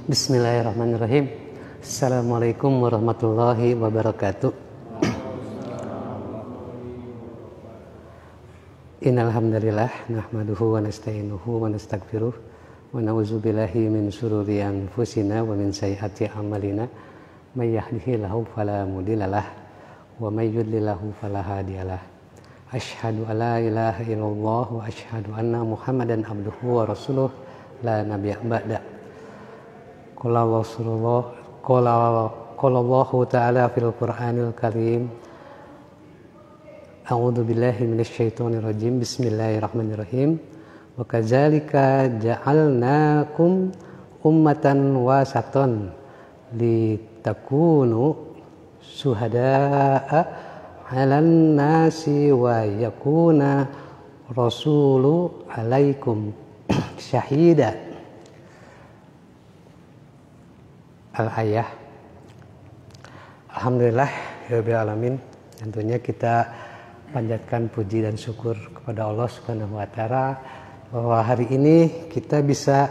Bismillahirrahmanirrahim. Assalamualaikum warahmatullahi wabarakatuh. Innal hamdalillah nahmaduhu wa nasta'inuhu wa nastaghfiruh wa na'udzubillahi min syururi anfusina wa min sayyiati a'malina may yahdihillahu fala mudhillalah wa may yudlilhu fala hadiyalah. Asyhadu an la ilaha illallah wa asyhadu anna Muhammadan abduhu wa rasuluh la nabiyya ba'da. Qala Allahu ta'ala fil Qur'anil Karim. A'udzu billahi minasyaitonir rajim. Bismillahirrahmanirrahim. Wa kadzalika ja'alnakum ummatan wasatan litakunu syuhada'a 'alan nasi wa yakuna rasulu 'alaikum syahida. Al-ayah. Alhamdulillah rabbil alamin. Tentunya kita panjatkan puji dan syukur kepada Allah Subhanahu wa taala bahwa hari ini kita bisa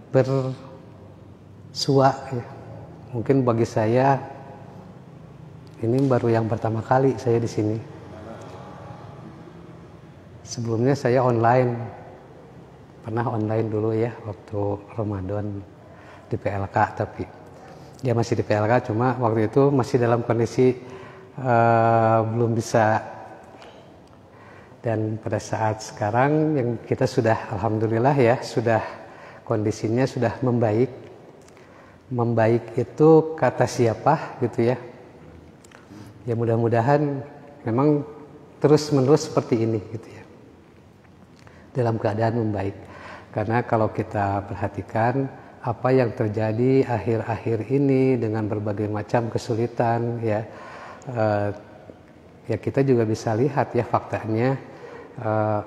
bersua ya. Mungkin bagi saya ini baru yang pertama kali saya di sini. Sebelumnya saya online. Pernah online dulu ya waktu Ramadan di PLK, tapi ya masih di PLK, cuma waktu itu masih dalam kondisi belum bisa. Dan pada saat sekarang yang kita sudah alhamdulillah ya, sudah kondisinya sudah membaik. Membaik itu kata siapa gitu ya. Ya mudah-mudahan memang terus-menerus seperti ini gitu ya. Dalam keadaan membaik. Karena kalau kita perhatikan apa yang terjadi akhir-akhir ini dengan berbagai macam kesulitan ya, ya kita juga bisa lihat ya faktanya.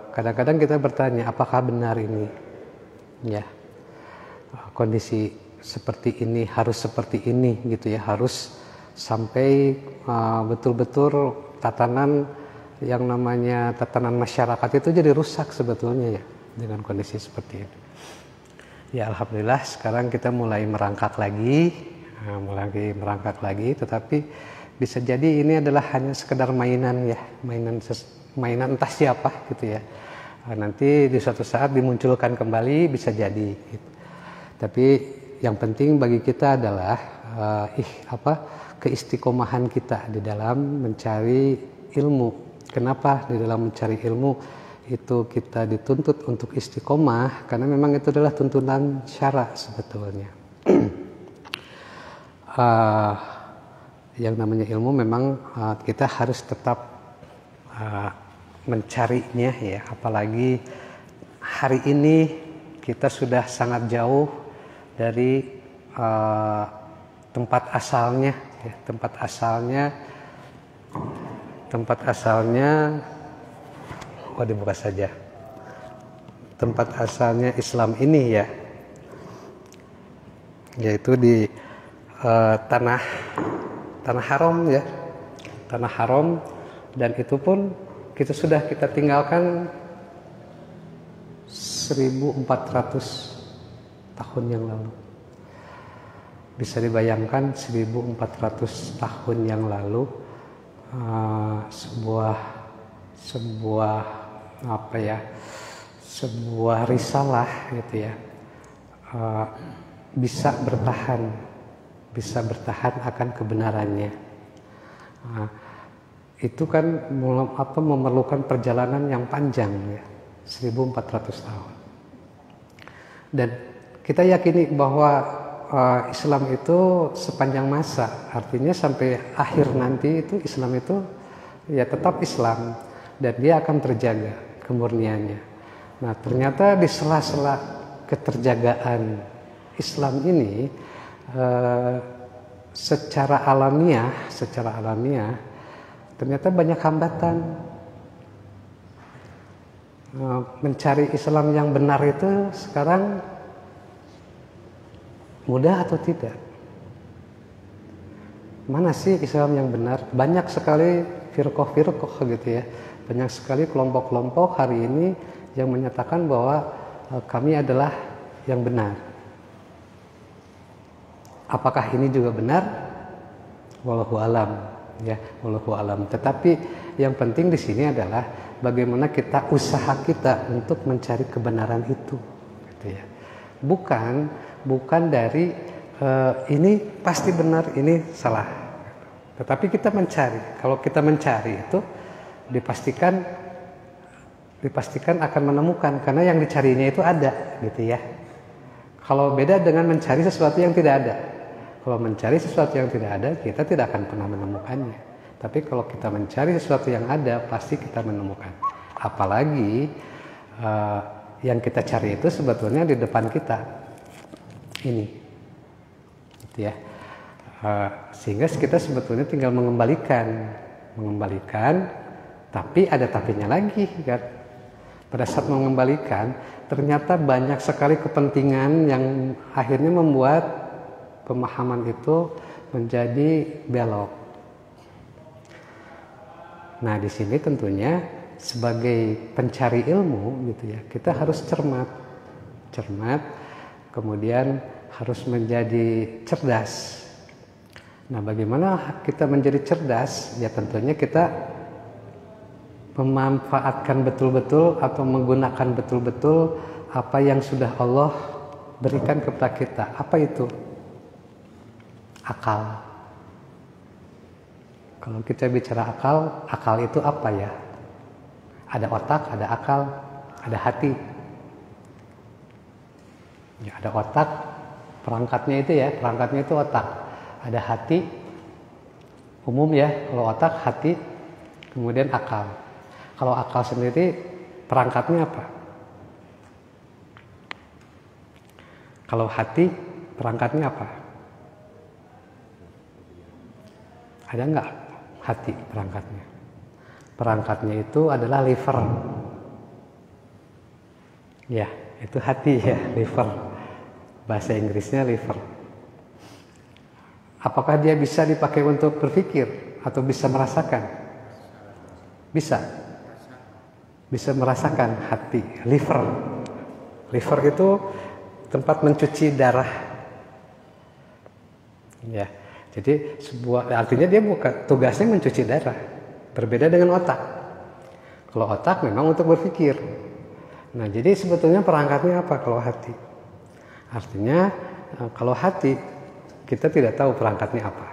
Kadang-kadang kita bertanya apakah benar ini ya, kondisi seperti ini harus seperti ini gitu ya, harus sampai betul-betul tatanan yang namanya tatanan masyarakat itu jadi rusak sebetulnya ya dengan kondisi seperti ini. Ya alhamdulillah sekarang kita mulai merangkak lagi, tetapi bisa jadi ini adalah hanya sekedar mainan ya, mainan entah siapa gitu ya. Nanti di suatu saat dimunculkan kembali bisa jadi. Gitu. Tapi yang penting bagi kita adalah keistiqomahan kita di dalam mencari ilmu. Kenapa di dalam mencari ilmu itu kita dituntut untuk istiqomah? Karena memang itu adalah tuntunan syara sebetulnya. Yang namanya ilmu memang kita harus tetap mencarinya ya. Apalagi hari ini kita sudah sangat jauh dari tempat asalnya ya. Tempat asalnya dibuka saja. Tempat asalnya Islam ini ya, yaitu di tanah haram ya, tanah haram, dan itu pun kita tinggalkan 1400 tahun yang lalu. Bisa dibayangkan 1400 tahun yang lalu sebuah risalah gitu ya, bisa bertahan akan kebenarannya. Itu kan memerlukan perjalanan yang panjang ya, 1400 tahun. Dan kita yakini bahwa Islam itu sepanjang masa, artinya sampai akhir nanti itu Islam itu ya tetap Islam. Dan dia akan terjaga kemurniannya. Nah ternyata di sela-sela keterjagaan Islam ini secara alamiah ternyata banyak hambatan. Mencari Islam yang benar itu sekarang mudah atau tidak? Mana sih Islam yang benar? Banyak sekali firqah gitu ya. Banyak sekali kelompok-kelompok hari ini yang menyatakan bahwa kami adalah yang benar. Apakah ini juga benar? Wallahu alam, ya, wallahu alam. Tetapi yang penting di sini adalah bagaimana kita usaha kita untuk mencari kebenaran itu, gitu ya. Bukan dari ini pasti benar, ini salah. Tetapi kita mencari. Kalau kita mencari itu dipastikan akan menemukan, karena yang dicarinya itu ada, gitu ya. Kalau beda dengan mencari sesuatu yang tidak ada. Kalau mencari sesuatu yang tidak ada, kita tidak akan pernah menemukannya. Tapi kalau kita mencari sesuatu yang ada, pasti kita menemukan. Apalagi yang kita cari itu sebetulnya di depan kita. Ini, gitu ya. Sehingga kita sebetulnya tinggal mengembalikan, tapi ada tapinya lagi, kan? Pada saat mengembalikan, ternyata banyak sekali kepentingan yang akhirnya membuat pemahaman itu menjadi belok. Nah, di sini tentunya sebagai pencari ilmu, gitu ya, kita harus cermat, kemudian harus menjadi cerdas. Nah, bagaimana kita menjadi cerdas? Ya tentunya kita memanfaatkan betul-betul atau menggunakan betul-betul apa yang sudah Allah berikan kepada kita. Apa itu? Akal. Kalau kita bicara akal itu apa ya? Ada otak, ada akal, ada hati. Ya, ada otak, perangkatnya itu otak. Ada hati, umum ya, kalau otak, hati, kemudian akal. Kalau akal sendiri perangkatnya apa? Kalau hati perangkatnya apa? Ada nggak hati perangkatnya? Perangkatnya itu adalah liver. Ya, itu hati ya, liver. Bahasa Inggrisnya liver. Apakah dia bisa dipakai untuk berpikir atau bisa merasakan? Bisa merasakan hati, liver. Liver itu tempat mencuci darah. Ya, jadi artinya dia bukan tugasnya mencuci darah. Berbeda dengan otak. Kalau otak memang untuk berpikir. Nah, jadi sebetulnya perangkatnya apa kalau hati? Artinya kalau hati kita tidak tahu perangkatnya apa.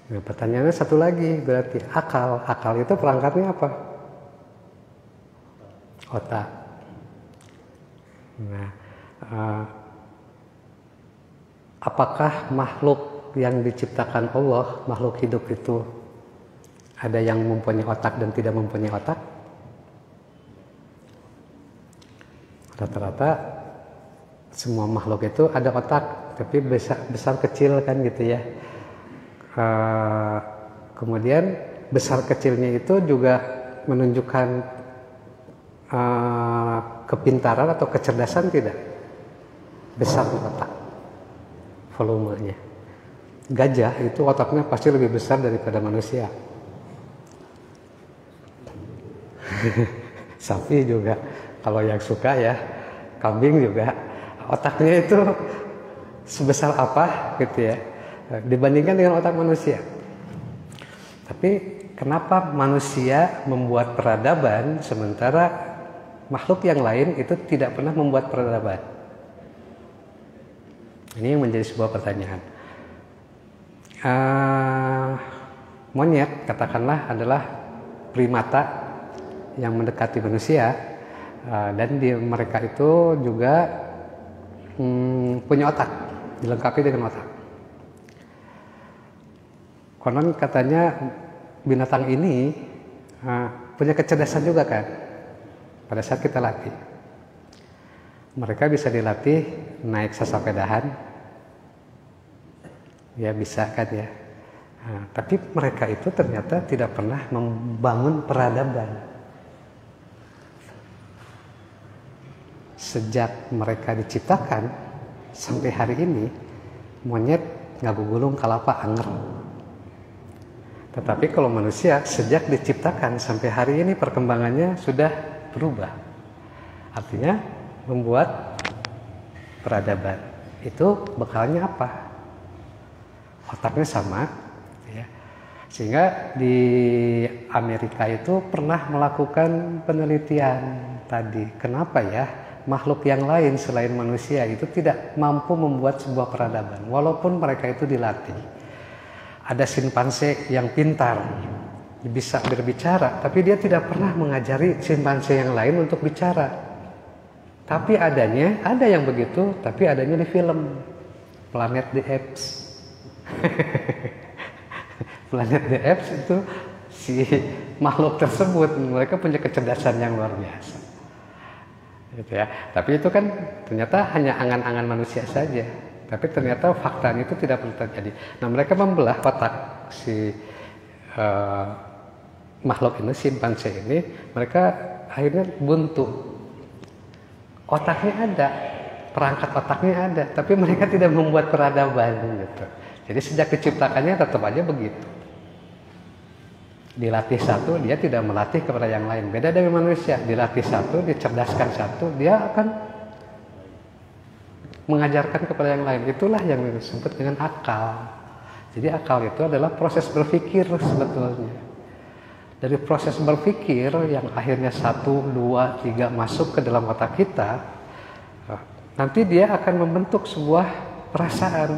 Nah, pertanyaannya satu lagi, berarti akal itu perangkatnya apa? Otak. Nah, apakah makhluk yang diciptakan Allah, makhluk hidup itu ada yang mempunyai otak dan tidak mempunyai otak? Rata-rata semua makhluk itu ada otak, tapi besar kecil kan gitu ya. Kemudian besar kecilnya itu juga menunjukkan kepintaran atau kecerdasan tidak? Besar otak volumenya. Gajah itu otaknya pasti lebih besar daripada manusia. Sapi juga, kalau yang suka ya, kambing juga otaknya itu sebesar apa gitu ya, dibandingkan dengan otak manusia. Tapi kenapa manusia membuat peradaban sementara makhluk yang lain itu tidak pernah membuat peradaban? Ini yang menjadi sebuah pertanyaan. Monyet katakanlah adalah primata yang mendekati manusia, dan mereka itu juga punya otak, dilengkapi dengan otak. Konon katanya binatang ini punya kecerdasan juga kan pada saat kita latih. Mereka bisa dilatih naik sesapedahan, ya bisa kan ya. Tapi mereka itu ternyata tidak pernah membangun peradaban. Sejak mereka diciptakan sampai hari ini, monyet ngagu gulung kalapa anger. Tetapi kalau manusia sejak diciptakan sampai hari ini perkembangannya sudah berubah. Artinya membuat peradaban. Itu bekalnya apa? Otaknya sama, ya. Sehingga di Amerika itu pernah melakukan penelitian tadi. Kenapa ya makhluk yang lain selain manusia itu tidak mampu membuat sebuah peradaban, walaupun mereka itu dilatih. Ada simpanse yang pintar, bisa berbicara, tapi dia tidak pernah mengajari simpanse yang lain untuk bicara. Tapi ada yang begitu, tapi adanya di film Planet the Apes. Planet the Apes itu si makhluk tersebut, mereka punya kecerdasan yang luar biasa. Gitu ya. Tapi itu kan ternyata hanya angan-angan manusia saja. Tapi ternyata faktanya itu tidak pernah terjadi. Nah, mereka membelah otak si makhluk ini, simpanse ini, mereka akhirnya buntu. Otaknya ada, perangkat otaknya ada, tapi mereka tidak membuat peradaban gitu. Jadi sejak diciptakannya tetap aja begitu. Dilatih satu, dia tidak melatih kepada yang lain. Beda dari manusia, dilatih satu, dicerdaskan satu, dia akan mengajarkan kepada yang lain. Itulah yang disebut dengan akal. Jadi akal itu adalah proses berpikir sebetulnya. Dari proses berpikir yang akhirnya 1, 2, 3 masuk ke dalam otak kita, nanti dia akan membentuk sebuah perasaan.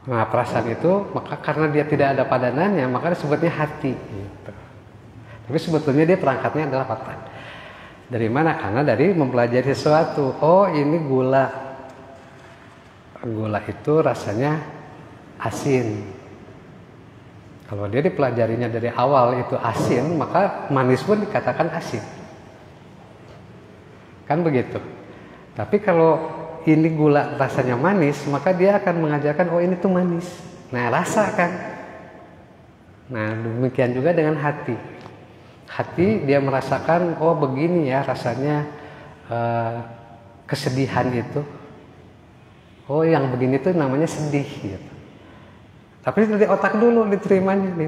Nah, perasaan itu maka karena dia tidak ada padanannya, maka disebutnya hati. Gitu. Tapi sebetulnya dia perangkatnya adalah otak. Dari mana? Karena dari mempelajari sesuatu. Oh, ini gula. Gula itu rasanya asin. Kalau dia dipelajarinya dari awal itu asin, maka manis pun dikatakan asin. Kan begitu. Tapi kalau ini gula rasanya manis, maka dia akan mengajarkan, oh ini tuh manis. Nah, rasa kan. Nah, demikian juga dengan hati. Hati dia merasakan, oh begini ya rasanya kesedihan itu. Oh yang begini tuh namanya sedih gitu. Tapi dari otak dulu diterimanya,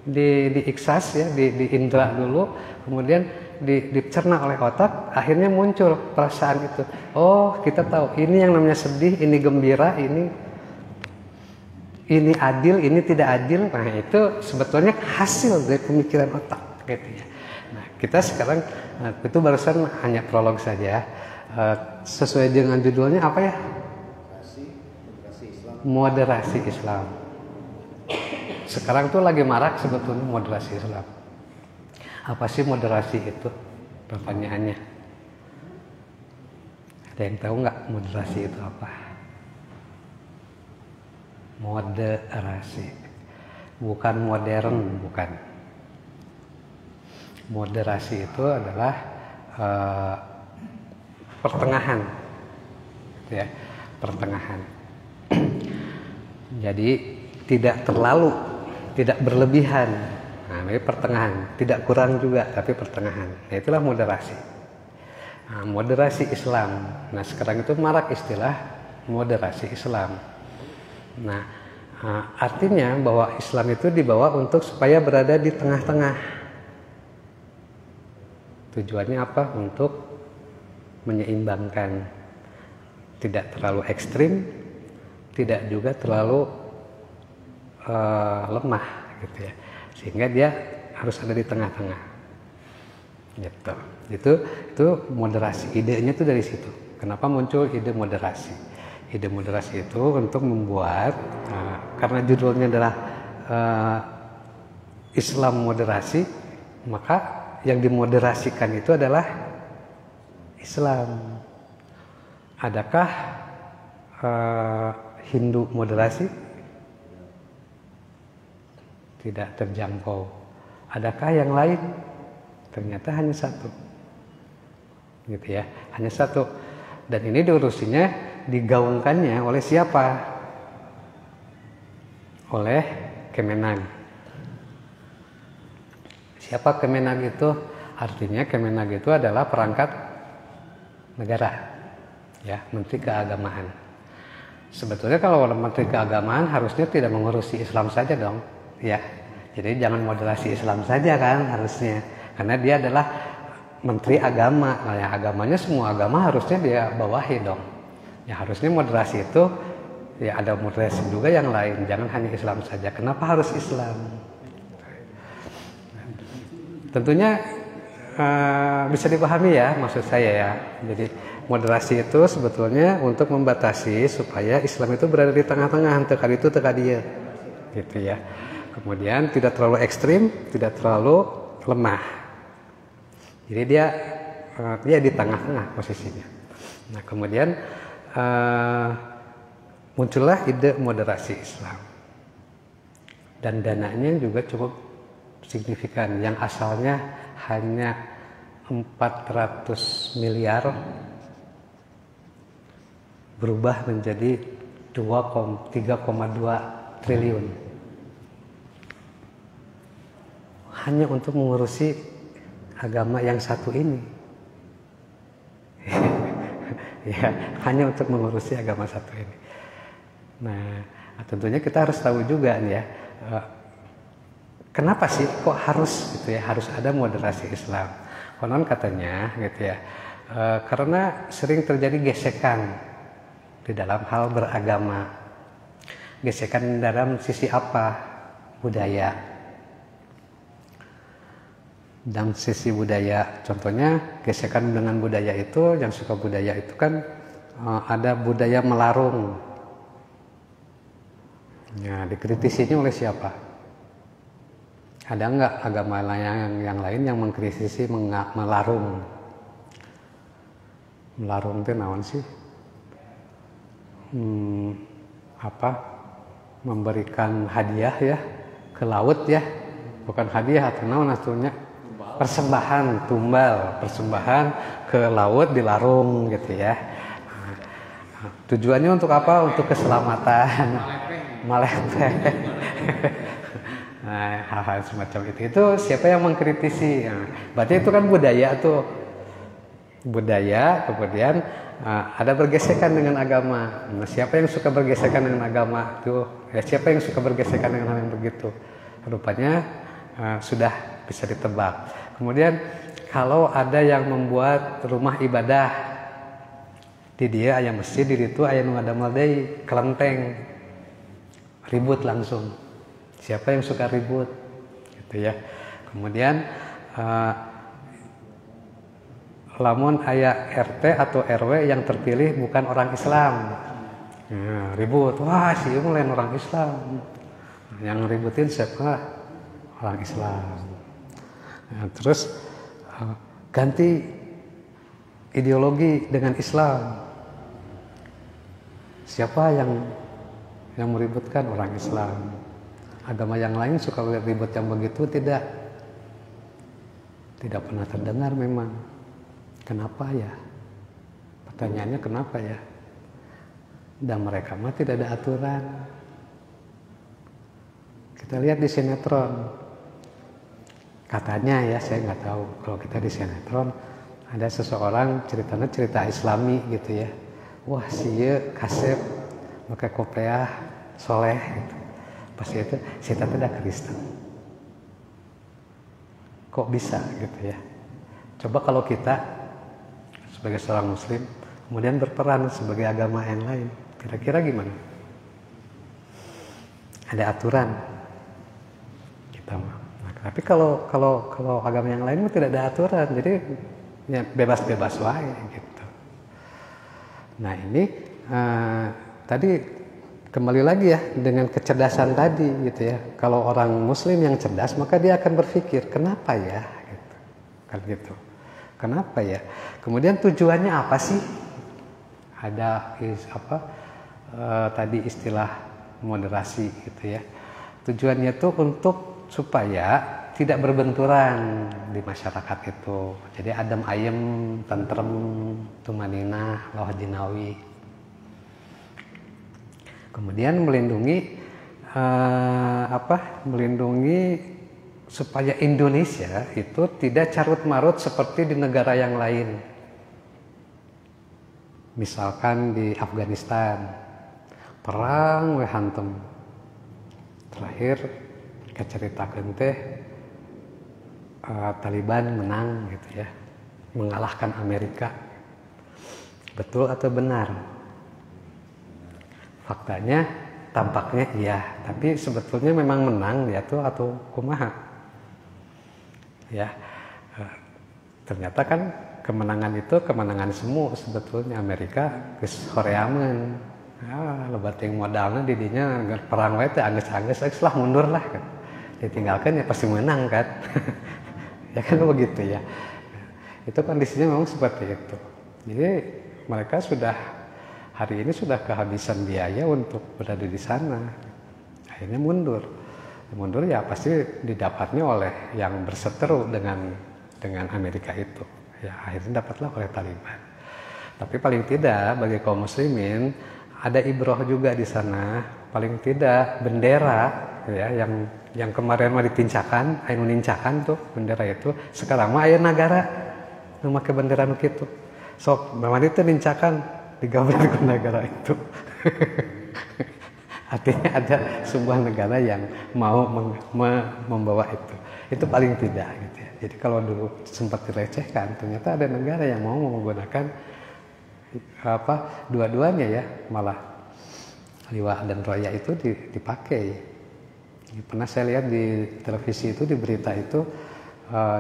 diiksas ya, di indera dulu, kemudian dicerna oleh otak, akhirnya muncul perasaan itu. Oh kita tahu ini yang namanya sedih, ini gembira, ini adil, ini tidak adil. Nah itu sebetulnya hasil dari pemikiran otak gitu ya. Nah kita sekarang itu barusan hanya prolog saja. Sesuai dengan judulnya apa ya? Moderasi Islam. Sekarang tuh lagi marak sebetulnya moderasi Islam. Apa sih moderasi itu? Pertanyaannya. Ada yang tahu nggak moderasi itu apa? Moderasi. Bukan modern, bukan. Moderasi itu adalah pertengahan. Ya, pertengahan. Jadi tidak terlalu, tidak berlebihan. Nah, ini pertengahan, tidak kurang juga, tapi pertengahan. Nah, itulah moderasi. Nah, moderasi Islam. Nah, sekarang itu marak istilah moderasi Islam. Nah, artinya bahwa Islam itu dibawa untuk supaya berada di tengah-tengah. Tujuannya apa? Untuk menyeimbangkan, tidak terlalu ekstrim, tidak juga terlalu lemah gitu ya, sehingga dia harus ada di tengah-tengah gitu. Itu moderasi, idenya itu dari situ. Kenapa muncul ide moderasi? Ide moderasi itu untuk membuat karena judulnya adalah Islam moderasi, maka yang dimoderasikan itu adalah Islam. Adakah Hindu moderasi? Tidak terjangkau. Adakah yang lain? Ternyata hanya satu. Gitu ya, hanya satu. Dan ini diurusinya, digaungkannya oleh siapa? Oleh Kemenag. Siapa Kemenag itu? Artinya Kemenag itu adalah perangkat negara. Ya, Menteri Keagamaan. Sebetulnya kalau Menteri Keagamaan harusnya tidak mengurusi Islam saja dong, ya. Jadi jangan moderasi Islam saja kan harusnya, karena dia adalah Menteri Agama. Nah, yang agamanya semua agama harusnya dia bawahi dong. Ya harusnya moderasi itu ya ada moderasi juga yang lain, jangan hanya Islam saja. Kenapa harus Islam? Tentunya bisa dipahami ya maksud saya ya. Jadi moderasi itu sebetulnya untuk membatasi supaya Islam itu berada di tengah-tengah, tekad itu tekad dia, gitu ya. Kemudian tidak terlalu ekstrim, tidak terlalu lemah. Jadi dia di tengah-tengah posisinya. Nah kemudian muncullah ide moderasi Islam, dan dananya juga cukup signifikan. Yang asalnya hanya 400 miliar berubah menjadi 3,2 triliun hanya untuk mengurusi agama yang satu ini. Ya, hanya untuk mengurusi agama satu ini. Nah, tentunya kita harus tahu juga nih ya, kenapa sih kok harus gitu ya, harus ada moderasi Islam. Konon katanya gitu ya, karena sering terjadi gesekan di dalam hal beragama. Gesekan dalam sisi apa? Budaya. Dalam sisi budaya, contohnya gesekan dengan budaya itu, yang suka budaya itu kan ada budaya melarung. Ya, dikritisinya oleh siapa? Ada nggak agama yang lain yang mengkritisi melarung? Melarung itu naon sih? Memberikan hadiah ya ke laut ya, bukan hadiah atau naon atunya, persembahan, tumbal, persembahan ke laut dilarung gitu ya. Tujuannya untuk apa? Untuk keselamatan. Malepeh. Nah, hal-hal semacam itu siapa yang mengkritisi? Nah, berarti itu kan budaya tuh, budaya. Kemudian ada bergesekan dengan agama. Nah, siapa yang suka bergesekan dengan agama tuh? Ya, siapa yang suka bergesekan dengan hal yang begitu? Rupanya sudah bisa ditebak. Kemudian kalau ada yang membuat rumah ibadah di dia aya masjid, di itu aya nu ngadamel deui kelenteng, ribut langsung. Siapa yang suka ribut? Gitu ya. Kemudian lamun aya RT atau RW yang terpilih bukan orang Islam, nah, ribut. Wah, si ieu lain orang Islam. Yang ributin siapa? Orang Islam. Nah, terus ganti ideologi dengan Islam. Siapa yang meributkan? Orang Islam. Agama yang lain suka ribut yang begitu tidak pernah terdengar memang. Kenapa ya? Pertanyaannya kenapa ya? Dan mereka mah tidak ada aturan. Kita lihat di sinetron. Katanya ya, saya nggak tahu. Kalau kita di sinetron ada seseorang ceritanya cerita Islami gitu ya. Wah, sieu kasep pakai kopiah soleh gitu. Pas itu si tante ada Kristen. Kok bisa gitu ya? Coba kalau kita sebagai seorang muslim kemudian berperan sebagai agama yang lain, kira-kira gimana? Ada aturan kita mah. Nah, tapi kalau agama yang lain tidak ada aturan, jadi ya bebas-bebas wae gitu. Nah ini tadi kembali lagi ya dengan kecerdasan tadi gitu ya. Kalau orang muslim yang cerdas maka dia akan berpikir kenapa ya gitu. Kan gitu. Kenapa ya? Kemudian tujuannya apa sih? Ada tadi istilah moderasi gitu ya. Tujuannya itu untuk supaya tidak berbenturan di masyarakat itu. Jadi adem ayem, tentrem, tumaninah, loh jinawi. Kemudian melindungi melindungi supaya Indonesia itu tidak carut-marut seperti di negara yang lain. Misalkan di Afghanistan perang we hantem. Terakhir keceritakeun teh Taliban menang gitu ya, mengalahkan Amerika. Betul atau benar? Faktanya tampaknya iya, tapi sebetulnya memang menang dia tuh atau kumaha? Ya, ternyata kan kemenangan itu kemenangan semu sebetulnya. Amerika geus horeameun. Lebat yang modalnya didinya perang wae teh anggeus-anggeus lah mundur lah kan. Ditinggalkan ya pasti menang kan. Ya kan begitu ya. Itu kondisinya memang seperti itu. Jadi mereka sudah hari ini sudah kehabisan biaya untuk berada di sana. Akhirnya mundur. Mundur ya pasti didapatnya oleh yang berseteru dengan Amerika itu. Ya akhirnya dapatlah oleh Taliban. Tapi paling tidak bagi kaum muslimin ada ibroh juga di sana. Paling tidak bendera ya yang kemarin mah ditincakan, anu nincakan tuh bendera itu, sekarang mah aya negara nu make bendera nu kitu. Sok mamana teh nincakan digambar ke negara itu. Artinya ada sebuah negara yang mau membawa itu. Itu paling tidak gitu ya. Jadi kalau dulu sempat dilecehkan, ternyata ada negara yang mau menggunakan dua-duanya ya, malah liwa dan roya itu dipakai. Pernah saya lihat di televisi itu, di berita itu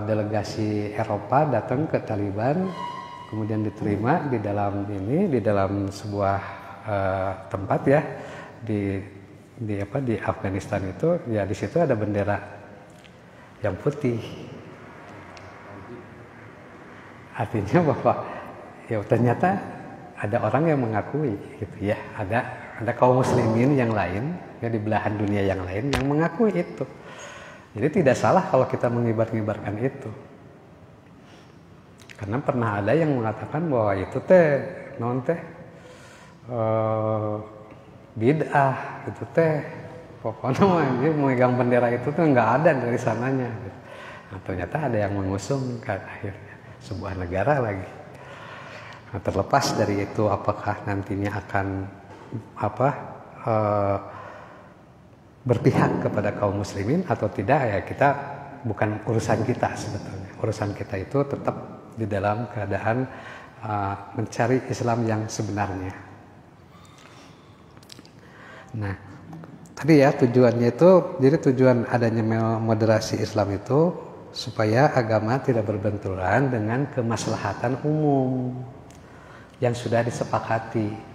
delegasi Eropa datang ke Taliban, kemudian diterima di dalam sebuah tempat ya di Afghanistan itu ya, di situ ada bendera yang putih. Artinya bahwa ya ternyata ada orang yang mengakui gitu ya, ada kaum muslimin yang lain ya di belahan dunia yang lain yang mengakui itu. Jadi tidak salah kalau kita mengibar-ngibarkan itu. Karena pernah ada yang mengatakan bahwa itu teh bid'ah itu teh, pokoknya dia memegang bendera itu tuh nggak ada dari sananya. Nah, ternyata ada yang mengusung kan akhirnya sebuah negara lagi. Nah, terlepas dari itu apakah nantinya akan berpihak kepada kaum muslimin atau tidak ya, kita bukan urusan kita sebetulnya. Urusan kita itu tetap di dalam keadaan mencari Islam yang sebenarnya. Nah, tadi ya tujuannya itu, jadi tujuan adanya moderasi Islam itu supaya agama tidak berbenturan dengan kemaslahatan umum yang sudah disepakati.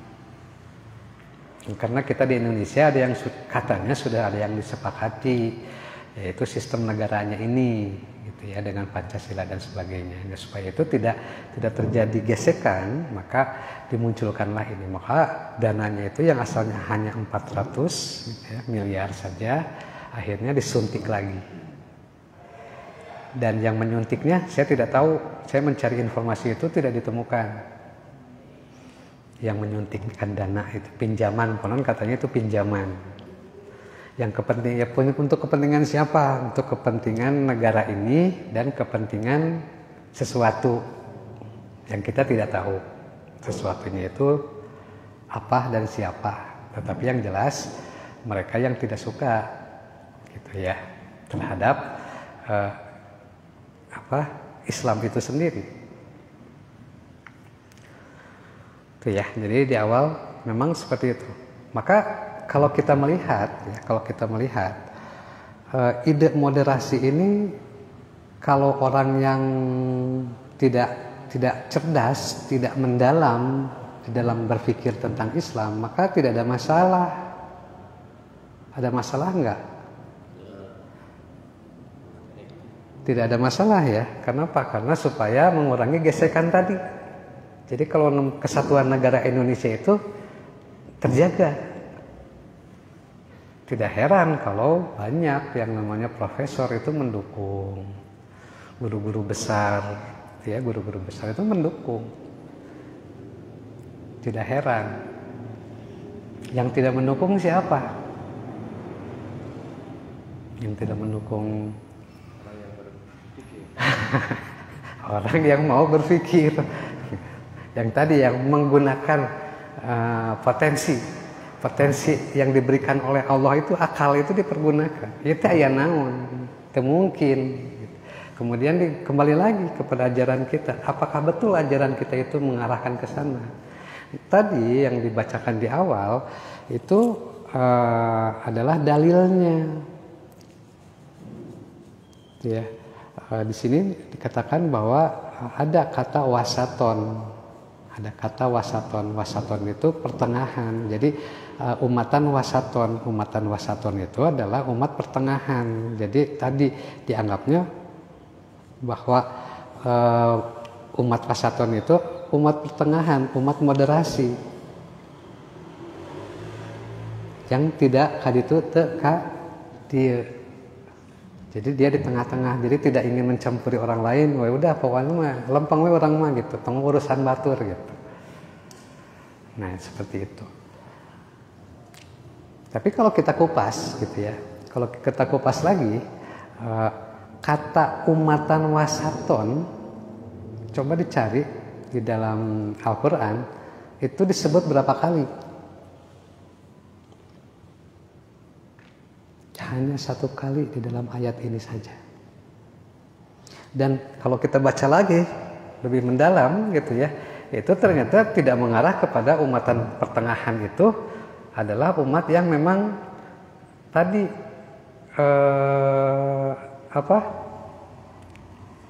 Karena kita di Indonesia ada yang katanya sudah ada yang disepakati, yaitu sistem negaranya ini gitu ya, dengan Pancasila dan sebagainya. Nah, supaya itu tidak terjadi gesekan, maka dimunculkanlah ini. Maka dananya itu yang asalnya hanya 400 gitu ya, miliar saja, akhirnya disuntik lagi. Dan yang menyuntiknya saya tidak tahu, saya mencari informasi itu tidak ditemukan. Yang menyuntikkan dana itu pinjaman, konon katanya itu pinjaman. Yang untuk kepentingan siapa? Untuk kepentingan negara ini dan kepentingan sesuatu yang kita tidak tahu. Sesuatunya itu apa dan siapa. Tetapi yang jelas mereka yang tidak suka gitu ya terhadap Islam itu sendiri. Itu ya. Jadi di awal memang seperti itu. Maka kalau kita melihat ide moderasi ini, kalau orang yang tidak cerdas, tidak mendalam di dalam berpikir tentang Islam, maka tidak ada masalah. Ada masalah enggak? Tidak ada masalah ya. Kenapa? Karena supaya mengurangi gesekan tadi. Jadi kalau kesatuan negara Indonesia itu terjaga. Tidak heran kalau banyak yang namanya profesor itu mendukung. Guru-guru besar, ya guru-guru besar itu mendukung. Tidak heran. Yang tidak mendukung siapa? Yang tidak mendukung orang yang mau berpikir. Yang tadi yang menggunakan potensi potensi yang diberikan oleh Allah itu, akal itu dipergunakan. Itu aya naon, itu mungkin. Kemudian kembali lagi kepada ajaran kita. Apakah betul ajaran kita itu mengarahkan ke sana? Tadi yang dibacakan di awal itu adalah dalilnya. Ya, di sini dikatakan bahwa ada kata wasaton. Ada kata wasaton. Wasaton itu pertengahan. Jadi umatan wasaton itu adalah umat pertengahan. Jadi tadi dianggapnya bahwa umat wasaton itu umat pertengahan, umat moderasi, yang tidak kaditu teu ka dieu. Jadi dia di tengah-tengah, jadi tidak ingin mencampuri orang lain. Wah udah pokoknya mah lempeng we orang mah gitu, tong urusan batur gitu. Nah seperti itu. Tapi kalau kita kupas gitu ya, kalau kita kupas lagi, kata umatan wasaton, coba dicari di dalam Al-Quran, itu disebut berapa kali? Hanya 1 kali di dalam ayat ini saja. Dan kalau kita baca lagi, lebih mendalam gitu ya, itu ternyata tidak mengarah kepada umatan pertengahan itu adalah umat yang memang tadi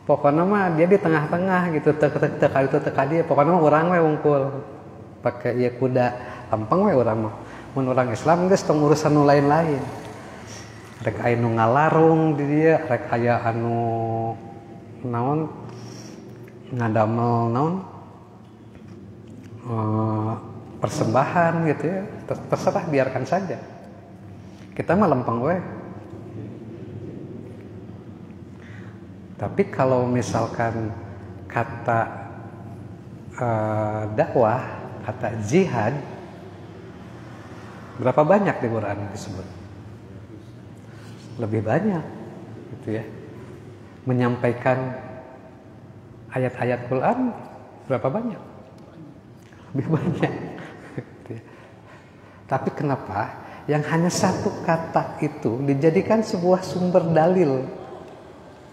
pokoknya mah dia di tengah-tengah gitu, teka dia pokoknya mah orang we wungkul pakai ieu kuda lempeng we urang mah. Mun urang Islam geus tong urusan nu lain-lain. Rek aya nu ngalarung di dieu, rek aya anu naon ngadamel naon persembahan gitu ya. Terserah, biarkan saja. Kita mah lempeng we. Tapi kalau misalkan kata dakwah, kata jihad, berapa banyak di Quran disebut? Lebih banyak, gitu ya. Menyampaikan ayat-ayat Quran berapa banyak? Lebih banyak. Gitu ya. Tapi kenapa yang hanya 1 kata itu dijadikan sebuah sumber dalil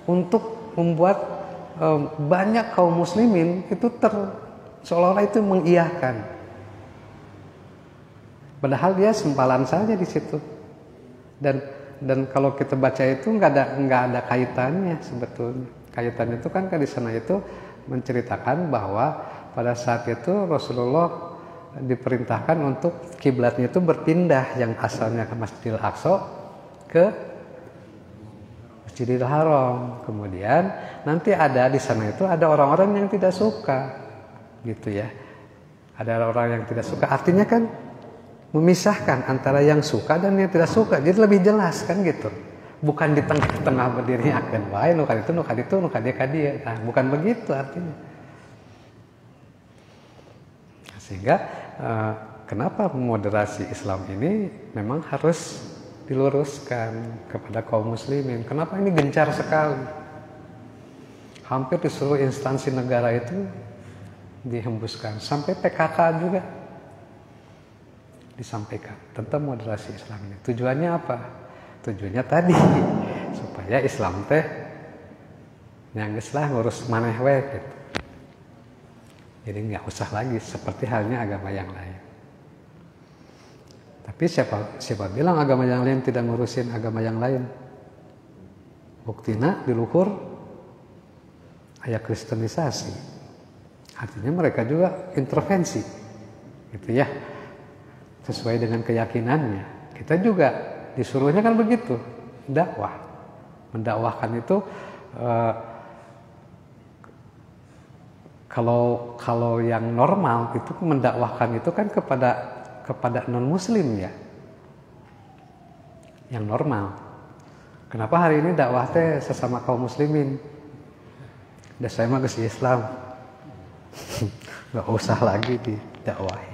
untuk membuat banyak kaum muslimin itu seolah-olah itu mengiyakan, padahal dia sempalan saja di situ. Dan kalau kita baca itu nggak ada kaitannya sebetulnya. Kaitannya itu kan di sana itu menceritakan bahwa pada saat itu Rasulullah diperintahkan untuk kiblatnya itu berpindah, yang asalnya ke Masjidil Aqsa ke Masjidil Haram. Kemudian nanti ada di sana itu ada orang-orang yang tidak suka, gitu ya. Ada orang yang tidak suka, artinya kan memisahkan antara yang suka dan yang tidak suka. Jadi lebih jelas kan gitu. Bukan di tengah-tengah berdiri akan wae nu kaditu nu kaditu nu kadieu. Nah, bukan begitu artinya. Sehingga kenapa moderasi Islam ini memang harus diluruskan kepada kaum muslimin. Kenapa ini gencar sekali? Hampir di seluruh instansi negara itu dihembuskan, sampai PKK juga disampaikan tentang moderasi Islam ini. Tujuannya apa? Tujuannya tadi supaya Islam teh nyanggeslah ngurus maneh we gitu. Jadi nggak usah lagi seperti halnya agama yang lain. Tapi siapa bilang agama yang lain tidak ngurusin agama yang lain? Buktina di luhur aya kristenisasi. Artinya mereka juga intervensi, gitu ya, sesuai dengan keyakinannya. Kita juga disuruhnya kan begitu, dakwah. Mendakwahkan itu kalau yang normal itu mendakwahkan itu kan kepada non muslim ya, yang normal. Kenapa hari ini dakwah teh sesama kaum muslimin? Udah saya mah geus Islam, nggak usah lagi didakwahi.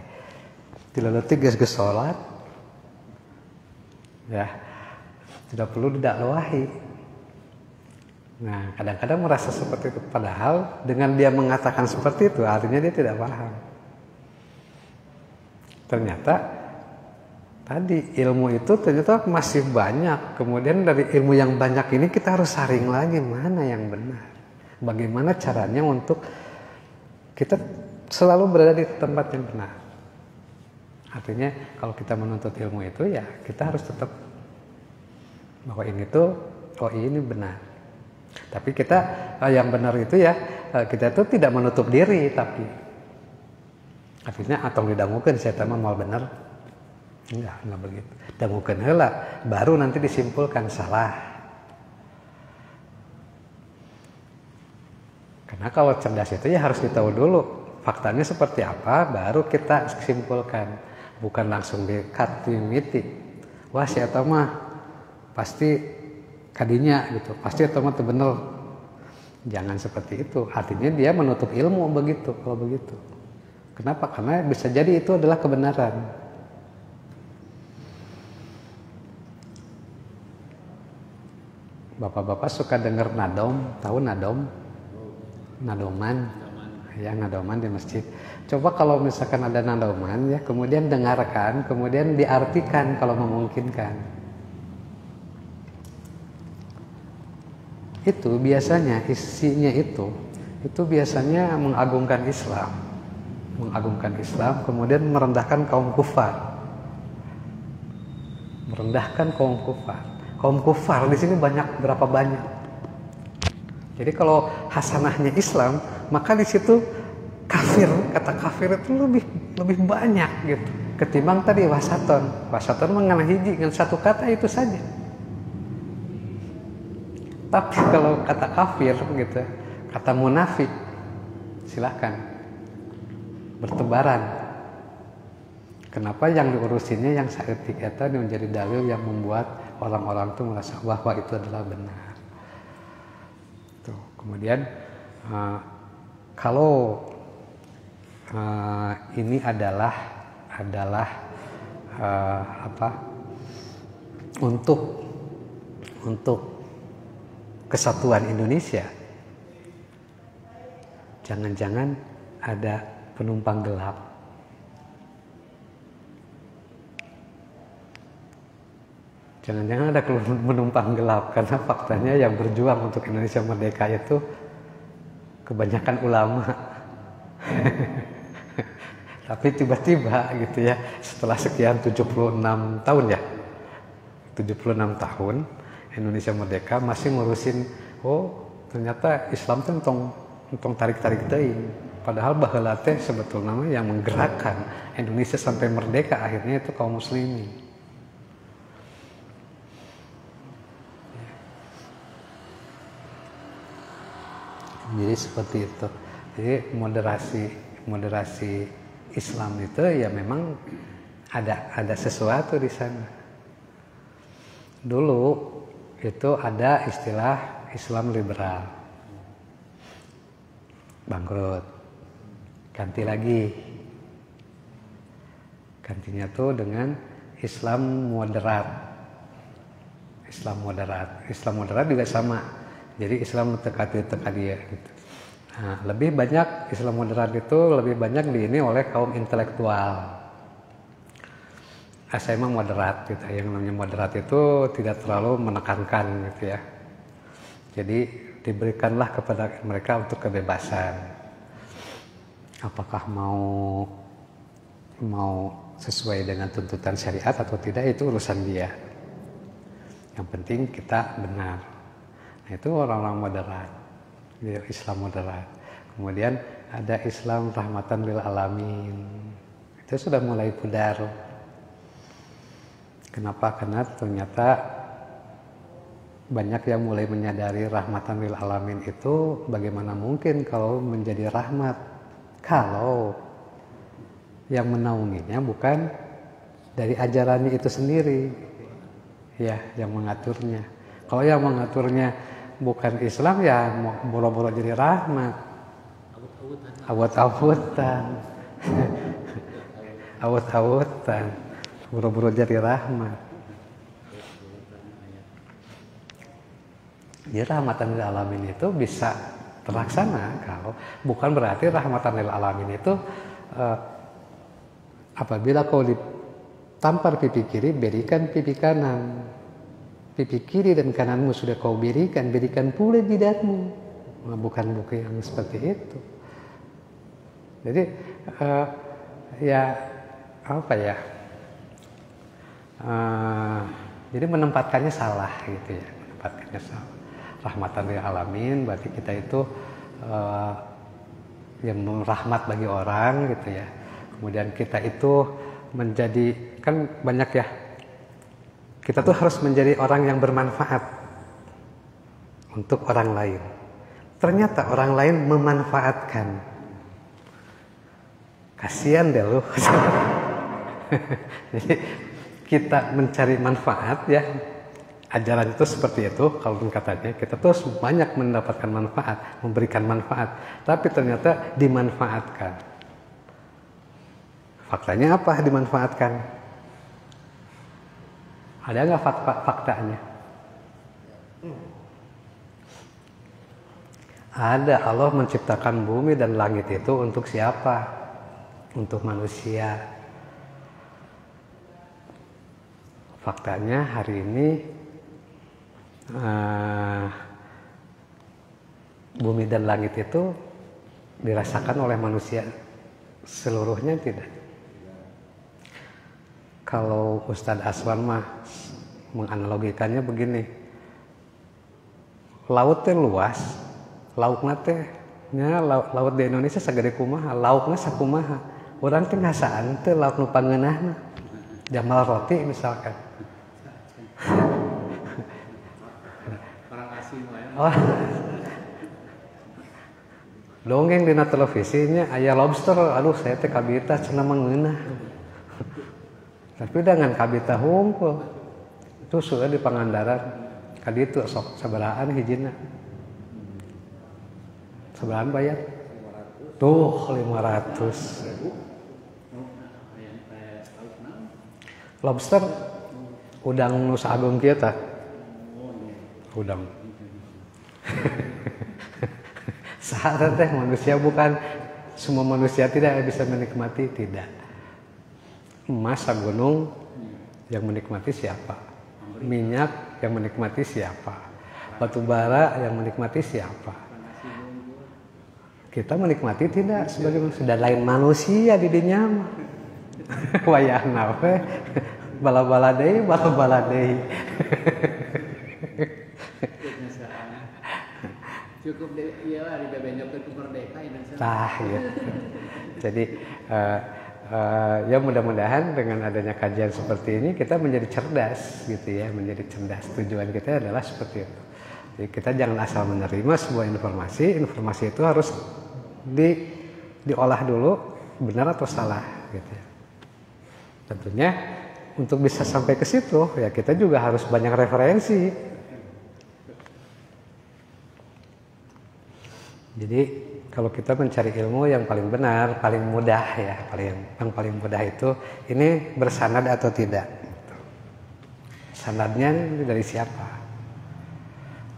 Tileutik geus sholat, ya tidak perlu didakwahi. Nah, kadang-kadang merasa seperti itu, padahal dengan dia mengatakan seperti itu artinya dia tidak paham. Ternyata tadi ilmu itu ternyata masih banyak. Kemudian dari ilmu yang banyak ini kita harus saring lagi mana yang benar. Bagaimana caranya untuk kita selalu berada di tempat yang benar. Artinya kalau kita menuntut ilmu itu ya kita harus tetap bahwa ini tuh oh ini benar. Tapi kita yang benar itu ya kita tuh tidak menutup diri, tapi artinya atau didangukeun saya mah mau benar. Enggak begitu. Dangukeun heula baru nanti disimpulkan salah. Karena kalau cerdas itu ya harus ditahu dulu faktanya seperti apa baru kita simpulkan. Bukan langsung dikatimiti. Wah si eta mah pasti kadinya gitu. Pasti eta mah teu bener. Jangan seperti itu. Artinya dia menutup ilmu begitu kalau begitu. Kenapa? Karena bisa jadi itu adalah kebenaran. Bapak-bapak suka dengar nadom, tahu nadom? Nadoman. Ya, nadoman di masjid. Coba kalau misalkan ada nadoman ya, kemudian dengarkan, kemudian diartikan kalau memungkinkan. Itu biasanya isinya itu biasanya mengagungkan Islam. Mengagungkan Islam, kemudian merendahkan kaum kufar. Merendahkan kaum kufar. Kaum kufar di sini berapa banyak. Jadi kalau hasanahnya Islam, maka di situ kafir, kata kafir itu lebih banyak gitu. Ketimbang tadi wasaton. Wasaton mengenai hiji dengan satu kata itu saja. Tapi kalau kata kafir gitu, kata munafik, silahkan bertebaran. Kenapa yang diurusinnya yang saeutik eta menjadi dalil yang membuat orang-orang itu merasa bahwa itu adalah benar. Tuh, kemudian kalau ini adalah untuk kesatuan Indonesia, jangan-jangan ada penumpang gelap. Jangan-jangan ada penumpang gelap, karena faktanya yang berjuang untuk Indonesia merdeka itu kebanyakan ulama. Tapi tiba-tiba gitu ya, setelah sekian 76 tahun ya, 76 tahun Indonesia merdeka masih ngurusin, oh ternyata Islam itu entong tarik-tarik teuing. Padahal baheula teh sebetulnya yang menggerakkan Indonesia sampai merdeka akhirnya itu kaum muslimin. Jadi seperti itu. Jadi moderasi Islam itu ya memang ada sesuatu di sana. Dulu itu ada istilah Islam liberal. Bangkrut. Ganti lagi. Gantinya tuh dengan Islam moderat. Islam moderat juga sama. Jadi Islam tekadi ya gitu. Nah, lebih banyak Islam moderat itu lebih banyak diini oleh kaum intelektual. Saya mah moderat gitu. Yang namanya moderat itu tidak terlalu menekankan gitu ya. Jadi diberikanlah kepada mereka untuk kebebasan. Apakah mau sesuai dengan tuntutan syariat atau tidak itu urusan dia. Yang penting kita benar. Nah, itu orang-orang moderat, Islam moderat. Kemudian ada Islam rahmatan lil alamin. Itu sudah mulai pudar. Kenapa? Karena ternyata banyak yang mulai menyadari rahmatan lil alamin itu bagaimana mungkin kalau menjadi rahmat kalau yang menaunginya bukan dari ajarannya itu sendiri, ya, yang mengaturnya. Kalau yang mengaturnya bukan Islam ya boro-boro jadi rahmat. Awut-awutan. Awut-awutan. Boro-boro jadi rahmat. Jadi rahmatan lil alamin itu bisa terlaksana kalau bukan berarti rahmatan lil alamin itu apabila kau tampar pipi kiri, berikan pipi kanan. Pipi kiri dan kananmu sudah kau berikan pula jidatmu. Nah, bukan buku yang seperti itu. Jadi ya apa ya? Jadi menempatkannya salah gitu ya, menempatkannya salah. Rahmatan lil alamin berarti kita itu yang rahmat bagi orang gitu ya. Kemudian kita itu menjadi, kan banyak ya, kita tuh harus menjadi orang yang bermanfaat untuk orang lain. Ternyata orang lain memanfaatkan. Kasihan deh lu. Jadi kita mencari manfaat ya. Ajaran itu seperti itu, kalau katanya kita terus banyak mendapatkan manfaat, memberikan manfaat, tapi ternyata dimanfaatkan. Faktanya apa dimanfaatkan? Ada nggak faktanya? Ada. Allah menciptakan bumi dan langit itu untuk siapa? Untuk manusia. Faktanya hari ini bumi dan langit itu dirasakan oleh manusia seluruhnya tidak. Kalau Ustadz Aswan mah menganalogikannya begini, laut teh luas, laukna teh nya laut di Indonesia sagede kumaha, laukna sakumaha, urang teh ngasaan teh lauk nu pangeunahna, Jamal Roti misalkan. Oh. Dongeng dina televisinya aya lobster, aduh saya teh kabita cenah mangeunah. Tapi dengan kabita hungkul. Itu sudah di Pangandaran. Kaditu sok sabarahan hijina. Sabarahan bayar? Tuh 500. Lobster udang nu saageng kieu tah. Udang. Saat teh manusia bukan semua manusia tidak bisa menikmati, tidak. Emas gunung yang menikmati siapa? Minyak yang menikmati siapa? Batu bara yang menikmati siapa? Kita menikmati tidak sebagai manusia, dan lain manusia di dinya mah. Wayahna we bala-bala deui. Cukup iya di bebenjok itu merdeka Indonesia. Tah gitu. Jadi ya mudah-mudahan dengan adanya kajian seperti ini kita menjadi cerdas gitu ya, menjadi cerdas. Tujuan kita adalah seperti itu. Jadi kita jangan asal menerima sebuah informasi itu harus diolah dulu benar atau salah gitu ya. Tentunya untuk bisa sampai ke situ ya kita juga harus banyak referensi. Jadi kalau kita mencari ilmu yang paling benar, paling mudah ya, yang paling mudah itu ini bersanad atau tidak. Sanadnya dari siapa?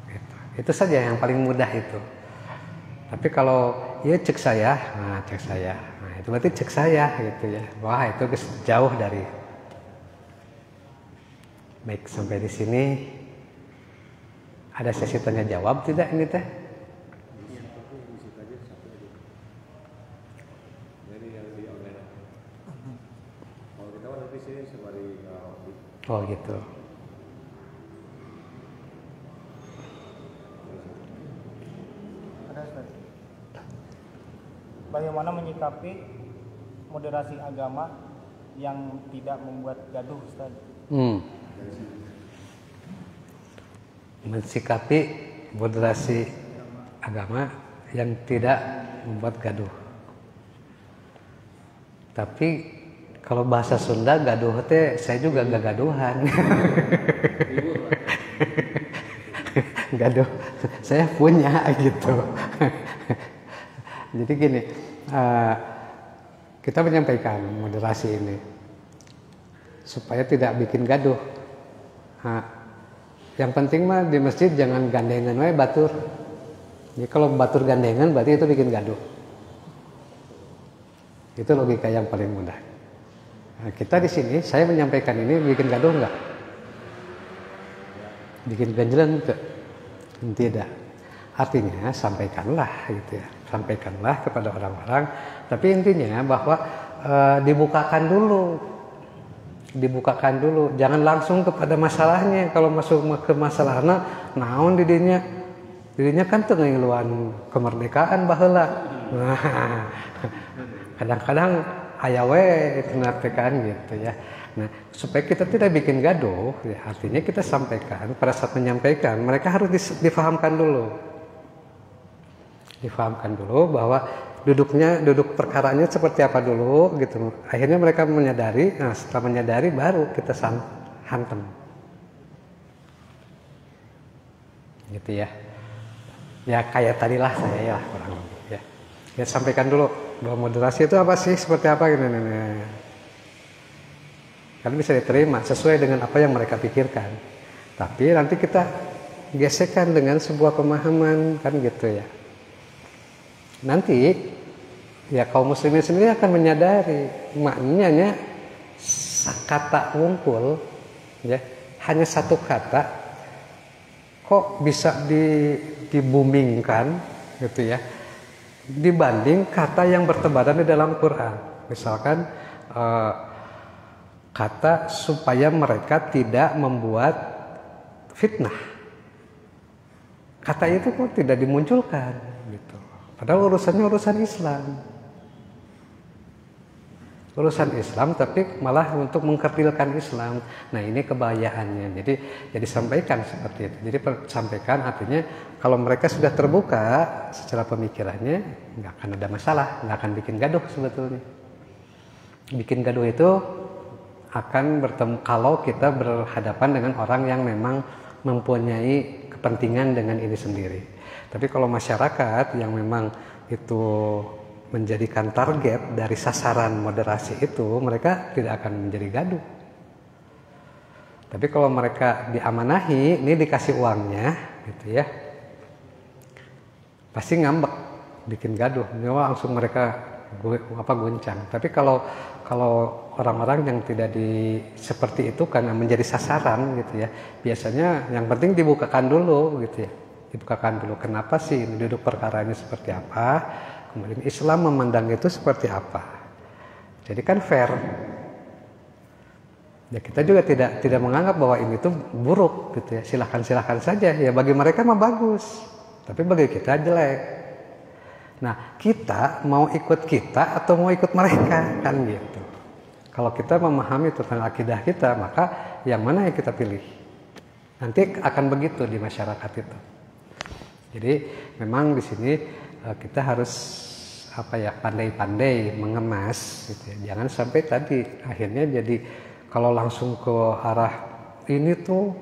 Gitu. Itu saja yang paling mudah itu. Tapi kalau ya cek saya, nah itu berarti cek saya gitu ya. Wah itu jauh dari. Baik sampai di sini ada sesi tanya jawab tidak ini teh? Oh gitu. Ada Ustaz. Bagaimana menyikapi moderasi agama yang tidak membuat gaduh Ustaz? Mensikapi moderasi agama yang tidak membuat gaduh. Tapi kalau bahasa Sunda gaduh teh saya juga gak gaduhan. Gaduh saya punya gitu. Jadi gini, kita menyampaikan moderasi ini supaya tidak bikin gaduh. Yang penting mah di masjid jangan gandengan we batur. Jadi kalau batur gandengan berarti itu bikin gaduh. Itu logika yang paling mudah. Nah, kita di sini, saya menyampaikan ini bikin gaduh nggak? Bikin ganjelan enggak? Tidak. Artinya sampaikanlah gitu ya. Sampaikanlah kepada orang-orang. Tapi intinya bahwa dibukakan dulu. Dibukakan dulu. Jangan langsung kepada masalahnya. Kalau masuk ke masalahnya, naon didinya? Didinya kan teu ngiluan kemerdekaan baheula. Nah, kadang-kadang aya we kan gitu ya. Nah, supaya kita tidak bikin gaduh, ya, artinya kita sampaikan, pada saat menyampaikan, mereka harus difahamkan dulu. Difahamkan dulu bahwa duduk perkaranya seperti apa dulu gitu. Akhirnya mereka menyadari, nah setelah menyadari baru kita hantam. Gitu ya. Ya kayak tadilah saya ya kurang lebih ya. Ya sampaikan dulu bahwa moderasi itu apa sih, seperti apa gitu. Kan bisa diterima sesuai dengan apa yang mereka pikirkan. Tapi nanti kita gesekkan dengan sebuah pemahaman kan gitu ya. Nanti ya kaum muslimin sendiri akan menyadari maknanya kata wungkul ya, hanya satu kata kok bisa dibumingkan gitu ya, dibanding kata yang bertebaran di dalam Quran. Misalkan kata supaya mereka tidak membuat fitnah. Kata itu kok tidak dimunculkan gitu. Padahal urusannya urusan Islam. Urusan Islam tapi malah untuk mengkerdilkan Islam. Nah, ini kebahayaannya. Jadi sampaikan seperti itu. Jadi sampaikan artinya kalau mereka sudah terbuka secara pemikirannya, nggak akan ada masalah, nggak akan bikin gaduh sebetulnya. Bikin gaduh itu akan bertemu kalau kita berhadapan dengan orang yang memang mempunyai kepentingan dengan ini sendiri. Tapi kalau masyarakat yang memang itu menjadikan target dari sasaran moderasi itu, mereka tidak akan menjadi gaduh. Tapi kalau mereka diamanahi, ini dikasih uangnya, gitu ya, pasti ngambek, bikin gaduh. Nyawa langsung mereka goncang. Tapi kalau orang-orang yang tidak seperti itu karena menjadi sasaran, gitu ya, biasanya yang penting dibukakan dulu, gitu ya. Dibukakan dulu kenapa sih ini duduk perkaranya seperti apa, kemudian Islam memandang itu seperti apa. Jadi kan fair. Ya kita juga tidak menganggap bahwa ini tuh buruk gitu ya. Silahkan saja. Ya bagi mereka mah bagus, tapi bagi kita jelek. Nah kita mau ikut kita atau mau ikut mereka kan gitu. Kalau kita memahami tentang akidah kita, maka yang mana yang kita pilih? Nanti akan begitu di masyarakat itu. Jadi memang di sini kita harus pandai-pandai mengemas gitu ya. Jangan sampai tadi akhirnya jadi kalau langsung ke arah ini tuh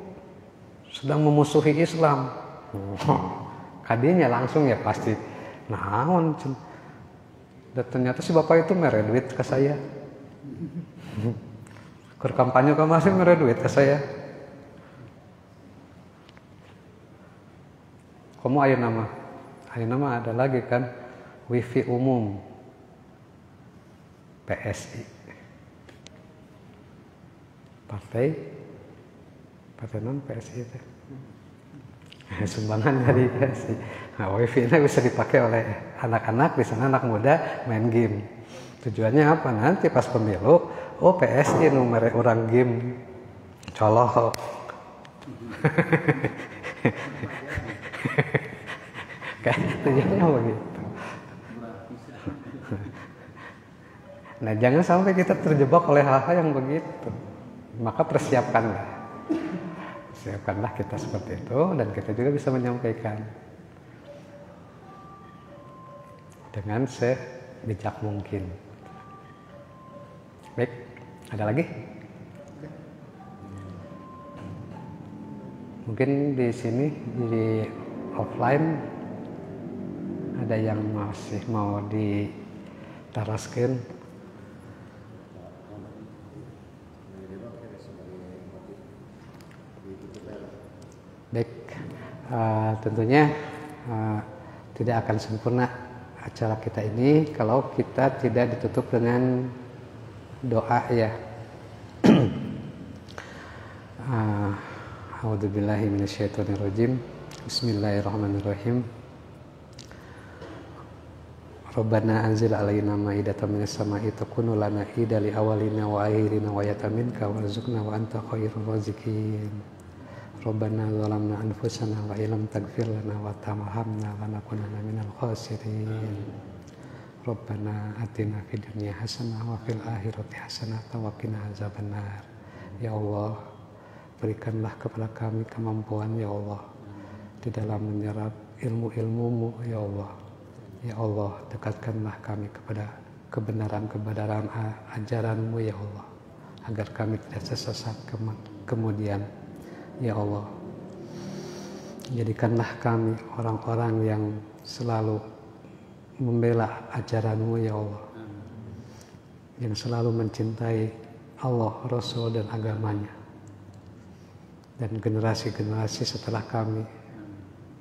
sedang memusuhi Islam. Kadinya langsung ya pasti naon. Dan ternyata si bapak itu mere duit ke saya. Ke kampanye masih mere duit ke saya. Kamu ayo nama ada lagi kan wifi umum PSI partai non PSI itu sumbangan dari PSI. Nah, wifi ini bisa dipakai oleh anak-anak di sana, anak muda main game. Tujuannya apa? Nanti pas pemilu, PSI nomor orang game colok. Tujuannya begitu. Nah jangan sampai kita terjebak oleh hal-hal yang begitu. Maka persiapkanlah kita seperti itu, dan kita juga bisa menyampaikan dengan sebijak mungkin. Baik, ada lagi? Mungkin di sini di offline ada yang masih mau ditaraskan. Baik, tentunya tidak akan sempurna acara kita ini kalau kita tidak ditutup dengan doa ya. A'udzubillahi minasyaitonirrajim. Bismillahirrahmanirrahim. Rabbana anzil alaina ma'idatan minas sama'i takunu lana ida li awalina wa akhirina wa yataminka warzuqna wa anta khairur raziqin. Rabbana zalamna anfusana wa illam taghfir lana wa tarhamna lanakunanna minal khasirin. Rabbana atina fid dunya hasanah wa fil akhirati hasanah wa qina azabannar. Ya Allah, berikanlah kepada kami kemampuan ya Allah di dalam menyerap ilmu-ilmu-Mu ya Allah. Ya Allah, dekatkanlah kami kepada kebenaran-kebenaran ajaran-Mu ya Allah, agar kami tidak tersesat kemudian. Ya Allah, jadikanlah kami orang-orang yang selalu membela ajaran-Mu ya Allah, yang selalu mencintai Allah, Rasul dan agamanya. Dan generasi-generasi setelah kami,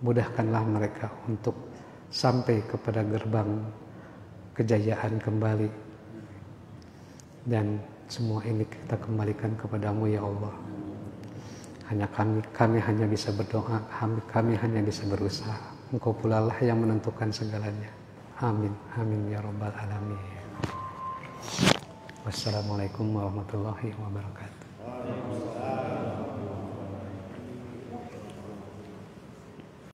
mudahkanlah mereka untuk sampai kepada gerbang kejayaan kembali. Dan semua ini kita kembalikan kepadamu ya Allah. Hanya kami hanya bisa berdoa, kami hanya bisa berusaha. Engkau pula lah yang menentukan segalanya. Amin, amin ya rabbal alamin. Wassalamualaikum warahmatullahi wabarakatuh.